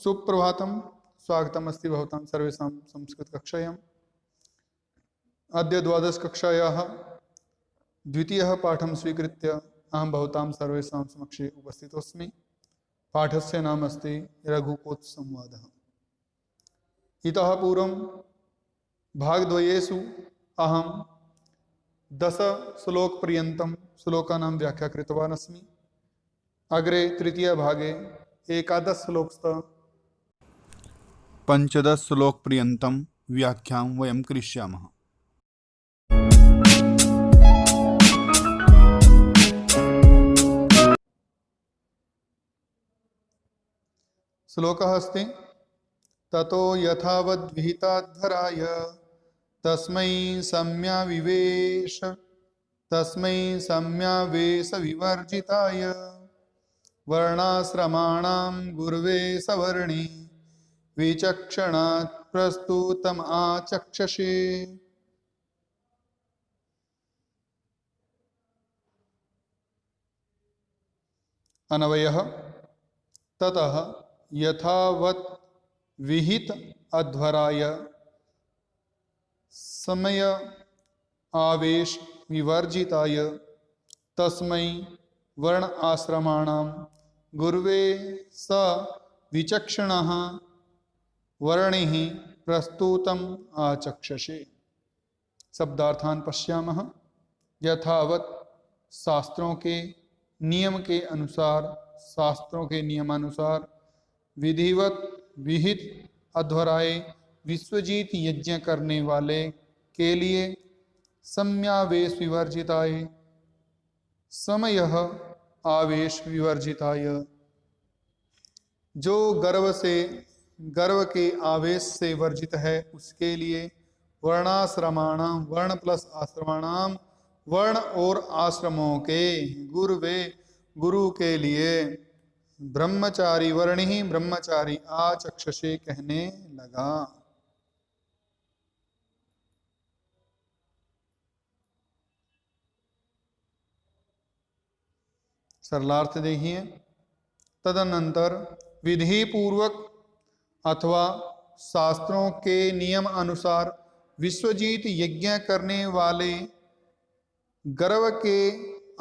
सुप्रभातं स्वागतम् अस्ति भवतां सर्वेषां संस्कृतकक्षायाम्। अद्य द्वादशकक्षायाः द्वितीयः पाठं स्वीकृत्य अहं भवतां सर्वेषां समक्षे उपस्थितोऽस्मि। पाठस्य नाम अस्ति रघुकोत्संवादः। इतः पूर्वं भागद्वयेषु अहं 10 श्लोकपर्यन्तं श्लोकानां व्याख्या कृतवान् अस्मि। अग्रे तृतीयभागे 11 श्लोकतः 15 श्लोकपर्यन्तं व्याख्यां वयं करिष्यामः। श्लोकः अस्ति ततो यथावद्विहिताध्वराय तस्मै सम्यावेश विवर्जिताय वर्णाश्रमाणां गुर्वे सवर्णे विचक्षणात् प्रस्तुतम् आचक्षसे। अन्वयः ततः यथावत् विहित अध्वराय समय आवेश विवर्जिताय तस्मै वर्ण आश्रमाणां गुर्वे स विचक्षणः वर्णिः प्रस्तुतम् आचक्षसे। शब्दार्थान् पश्यामः। यथावत् शास्त्रों के नियम के अनुसार, शास्त्रों के नियमानुसार विधिवत विहित अध्वराय विश्वजीत यज्ञ करने वाले के लिए सम्यावेश विवर्जिताय समयः आवेश विवर्जिताय जो गर्व के आवेश से वर्जित है उसके लिए वर्णाश्रमाणाम वर्ण प्लस आश्रमाणाम वर्ण और आश्रमों के गुरु के लिए ब्रह्मचारी वर्णि ब्रह्मचारी आचक्षसे कहने लगा। सरलार्थ देखिए। तदनंतर विधि पूर्वक अथवा शास्त्रों के नियम अनुसार विश्वजीत यज्ञ करने वाले गर्व के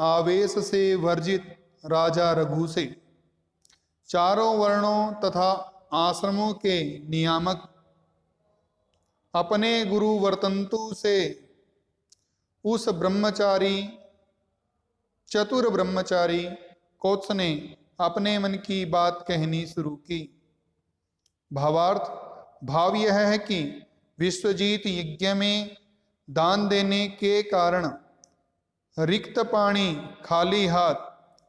आवेश से वर्जित राजा रघु से चारों वर्णों तथा आश्रमों के नियामक अपने गुरु वर्तंतु से उस चतुर ब्रह्मचारी कोत्स ने अपने मन की बात कहनी शुरू की। भाव यह है कि विश्वजीत यज्ञ में दान देने के कारण रिक्त पाणी खाली हाथ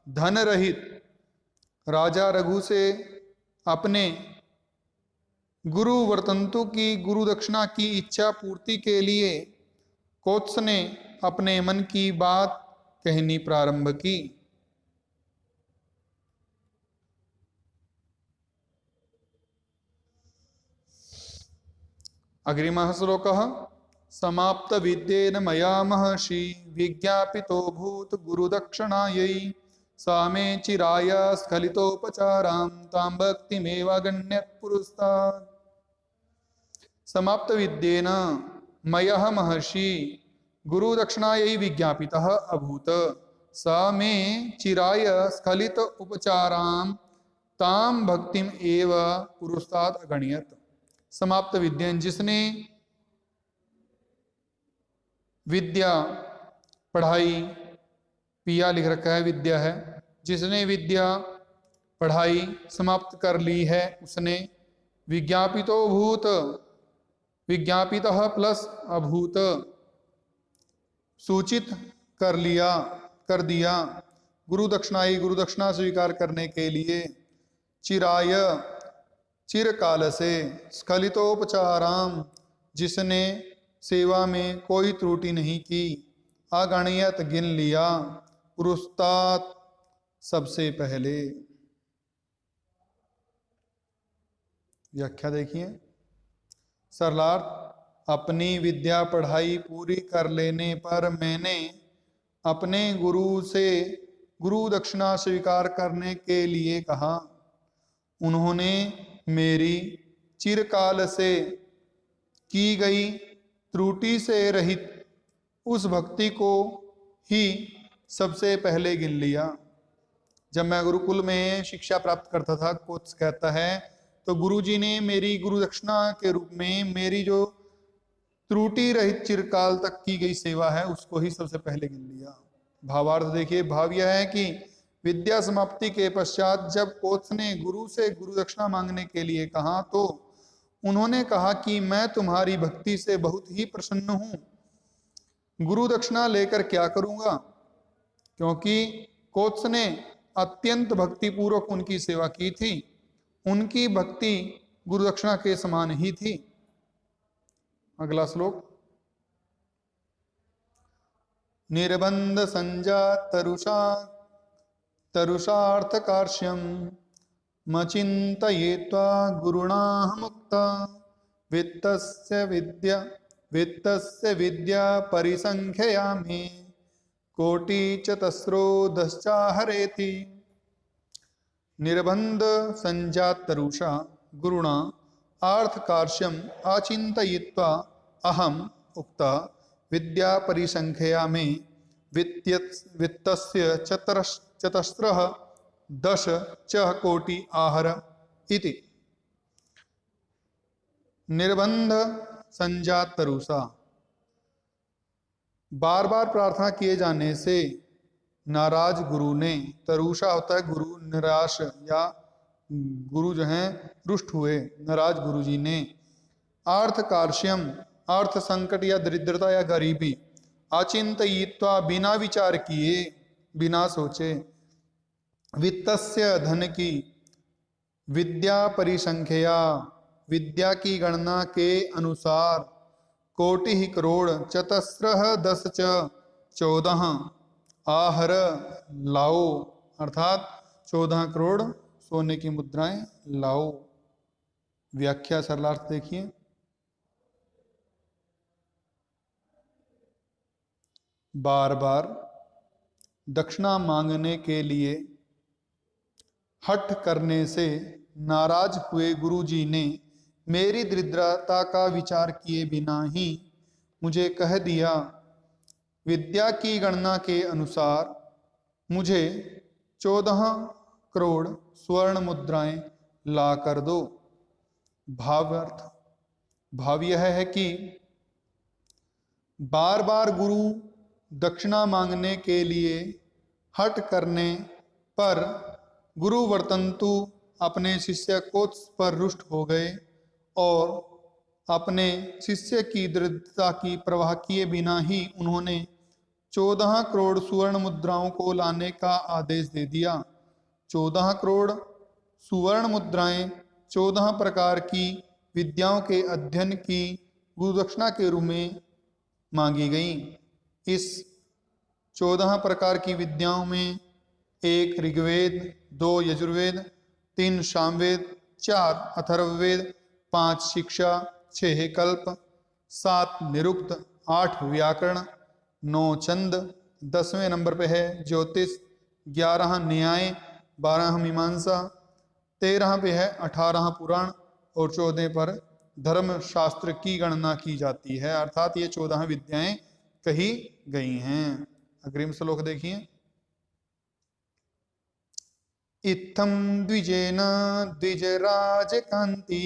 धन रहित राजा रघु से अपने गुरु वर्तंतु की गुरु दक्षिणा की इच्छा पूर्ति के लिए कोत्स ने अपने मन की बात कहनी प्रारंभ की। अग्रिमः श्लोकः समाप्त विद्येन मया महर्षि विज्ञापितो भूत गुरुदक्षिणायै सा मे चिराय स्खलितोपचारां तां भक्तिमेवागण्यत् पुरस्तात्। समाप्त विद्येन मयः महर्षि गुरुदक्षिणायै विज्ञापितः अभूत सा मे चिराय स्खलित उपचारां तां भक्तिम एव पुरस्तात् अगण्यत्। समाप्त विद्येन जिसने विद्या पढ़ाई, पिया लिख रखा है विद्या है, जिसने विद्या पढ़ाई समाप्त कर ली है उसने विज्ञापितो भूत विज्ञापितः प्लस अभूत सूचित कर दिया गुरु दक्षिणा स्वीकार करने के लिए चिराय चिरकाल से स्खलितोपचाराम जिसने सेवा में कोई त्रुटि नहीं की अगणियत गिन लिया पुरस्तात् सबसे पहले। व्याख्या देखिए। सरलार्थ अपनी विद्या पढ़ाई पूरी कर लेने पर मैंने अपने गुरु से गुरु दक्षिणा स्वीकार करने के लिए कहा। उन्होंने मेरी चिरकाल से की गई त्रुटि से रहित उस भक्ति को ही सबसे पहले गिन लिया। जब मैं गुरुकुल में शिक्षा प्राप्त करता था, कोच कहता है, तो गुरुजी ने मेरी गुरु दक्षिणा के रूप में मेरी जो त्रुटि रहित चिरकाल तक की गई सेवा है उसको ही सबसे पहले गिन लिया। भावार्थ देखिए, भाव यह है कि विद्या समाप्ति के पश्चात जब कोच ने गुरु से गुरु दक्षिणा मांगने के लिए कहा तो उन्होंने कहा कि मैं तुम्हारी भक्ति से बहुत ही प्रसन्न हूं, गुरु दक्षिणा लेकर क्या करूंगा, क्योंकि कोच ने अत्यंत भक्तिपूर्वक उनकी सेवा की थी। उनकी भक्ति गुरु दक्षिणा के समान ही थी। अगला श्लोक। निर्बंध संजात तरुषार्थकार्ष्यम मचिन्तयेत्वा गुरुणा मुक्ता वित्तस्य विद्या परिसंख्यया मे कोटिचतस्रोदश्चाहरेति। निर्बंध संजात तरुषा गुरुणा अर्थकार्ष्यम अचिन्तयित्वा अहम उक्ता विद्या परिसंख्यया मे वित्तस्य चतस्रः दश च कोटि आहर इति। निर्बंध संजात तरुषा, बार बार प्रार्थना किए जाने से नाराज गुरु ने, तरुषा होता है गुरु, निराश या गुरु जो हैं रुष्ट हुए, नाराज गुरु जी ने अर्थ कार्श्यम, अर्थ संकट या दरिद्रता या गरीबी, अचिंतयित्वा बिना विचार किए, बिना सोचे, वित्तस्य धन की, विद्या परिसंख्या विद्या की गणना के अनुसार, कोटि ही करोड़, चतस्रः 10 च 14 आहर लाओ, अर्थात 14 करोड़ सोने की मुद्राएं लाओ। व्याख्या सरलार्थ देखिए। बार बार दक्षिणा मांगने के लिए हठ करने से नाराज हुए गुरुजी ने मेरी दरिद्रता का विचार किए बिना ही मुझे कह दिया, विद्या की गणना के अनुसार मुझे 14 करोड़ स्वर्ण मुद्राएं ला कर दो। भावार्थ, भाव यह है कि बार बार गुरु दक्षिणा मांगने के लिए हठ करने पर गुरु वर्तंतु अपने शिष्य कोच पर रुष्ट हो गए और अपने शिष्य की दरिद्रता की परवाह किए बिना ही उन्होंने 14 करोड़ सुवर्ण मुद्राओं को लाने का आदेश दे दिया। 14 करोड़ सुवर्ण मुद्राएं 14 प्रकार की विद्याओं के अध्ययन की गुरुदक्षिणा के रूप में मांगी गईं। इस 14 प्रकार की विद्याओं में 1 ऋग्वेद, 2 यजुर्वेद, 3 सामवेद, 4 अथर्ववेद, 5 शिक्षा, 6 कल्प, 7 निरुक्त, 8 व्याकरण, 9 छंद, 10वें नंबर पे है ज्योतिष, 11 न्याय, 12 मीमांसा, 13 पे है 18 पुराण और 14 पर धर्म शास्त्र की गणना की जाती है। अर्थात ये 14 विद्याएं कही गई हैं। अग्रिम श्लोक देखिए। इत्थं द्विजेन द्विजराजकान्ति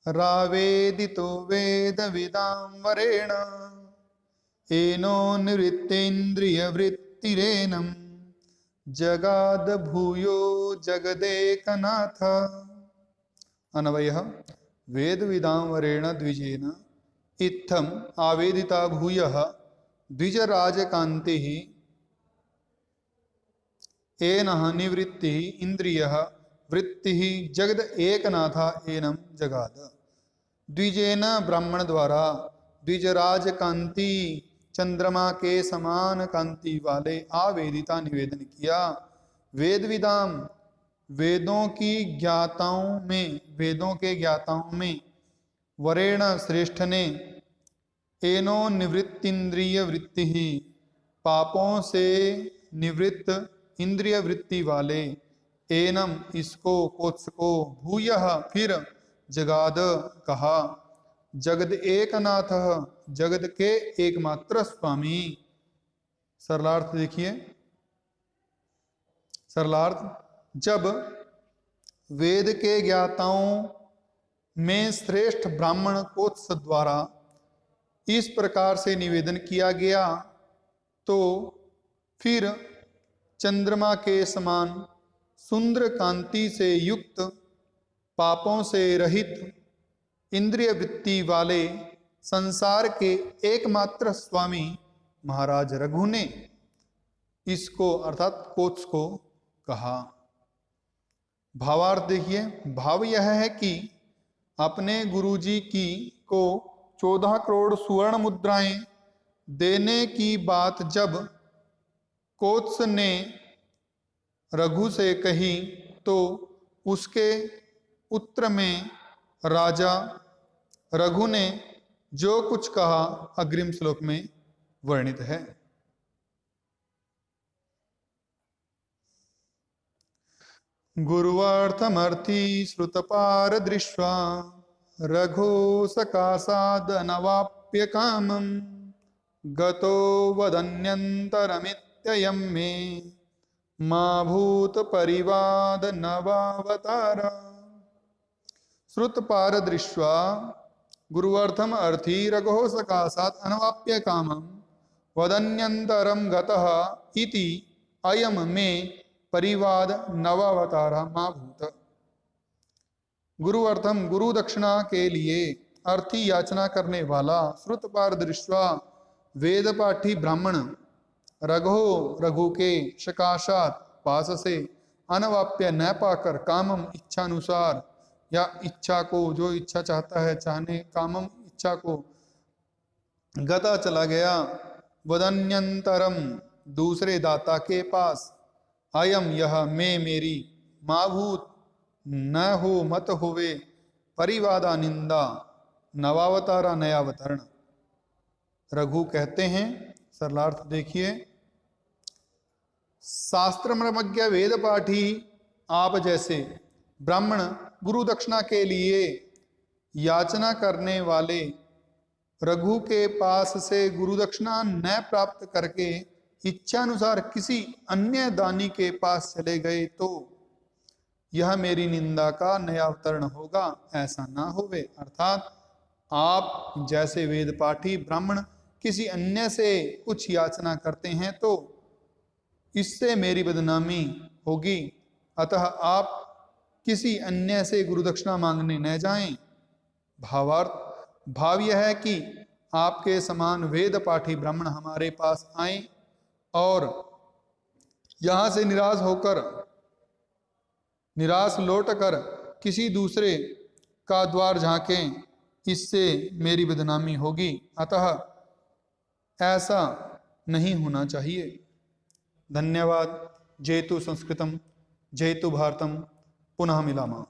रावेदितो वेदविदां वरेण एनो निवृत्तेन्द्रियवृत्तिरेनं जगाद भूयो जगदेकनाथ। अन्वयः वेदविदां वरेण द्विजेन इत्थम् आवेदिता भूयः द्विजराजकान्तिः एनः निवृत्तिः इंद्रियः वृत्तिः जगद एकनाथा एनम जगाद। द्विजेन ब्राह्मण द्वारा द्विजराज कांति चंद्रमा के समान कांति वाले आवेदिता निवेदन किया। वेद विदाम वेदों की ज्ञाताओं में, वेदों के ज्ञाताओं में वरेण श्रेष्ठ ने एनो निवृत्तिंद्रिय वृत्ति ही पापों से निवृत्त इंद्रिय वृत्ति वाले एनम इसको कोत्स को भूयः फिर जगाद कहा जगद एकनाथ जगत के एकमात्र स्वामी। सरलार्थ देखिए, सरलार्थ जब वेद के ज्ञाताओं में श्रेष्ठ ब्राह्मण कोत्स द्वारा इस प्रकार से निवेदन किया गया तो फिर चंद्रमा के समान सुंदर कांति से युक्त पापों से रहित इंद्रिय वृत्ति वाले संसार के एकमात्र स्वामी महाराज रघु ने इसको अर्थात कोत्स को कहा। भावार्थ देखिए, भाव यह है कि अपने गुरुजी की को 14 करोड़ सुवर्ण मुद्राएं देने की बात जब कोत्स ने रघु से कही तो उसके उत्तर में राजा रघु ने जो कुछ कहा अग्रिम श्लोक में वर्णित है। गुरुवार्थमर्थी श्रुतपार दृष्ट्वा रघो सकाशाद नवाप्य कामं गतो वदन्यन्तरमित्ययं मे मा भूत परिवाद नवावतार। श्रुतपार दृष्ट्वा गुरुवर्थम अर्थी रघो सकाशात् अनवाप्य कामं वदन्यन्तरं गतः इति अयम मे परिवाद नवावतारा मा भूत। गुरु अर्थम गुरु दक्षिणा के लिए अर्थी याचना करने वाला श्रुतपार दृष्ट्वा वेद पाठी ब्राह्मण रघो रघु के सकाशात पास से अनवाप्य न पाकर कामम इच्छानुसार या इच्छा को जो इच्छा चाहता है चाहने कामम इच्छा को गता चला गया वदन्यंतरम दूसरे दाता के पास अयम यह मैं मेरी माभूत न हो मत होवे परिवादा निंदा नवावतारा नया अवतरण। रघु कहते हैं, सरलार्थ देखिए, शास्त्र मर्मज्ञ वेद पाठी आप जैसे ब्राह्मण गुरु दक्षिणा के लिए याचना करने वाले रघु के पास से गुरु दक्षिणा न प्राप्त करके इच्छानुसार किसी अन्य दानी के पास चले गए तो यह मेरी निंदा का नया अवतरण होगा, ऐसा ना होवे। अर्थात आप जैसे वेद पाठी ब्राह्मण किसी अन्य से कुछ याचना करते हैं तो इससे मेरी बदनामी होगी, अतः आप किसी अन्य से गुरु दक्षिणा मांगने न जाएं। भावार्थ, भाव यह है कि आपके समान वेद पाठी ब्राह्मण हमारे पास आए और यहां से निराश लौटकर किसी दूसरे का द्वार झांकें, इससे मेरी बदनामी होगी, अतः ऐसा नहीं होना चाहिए। धन्यवाद। जयतु संस्कृतम जयतु भारतम, पुनः मिलामः।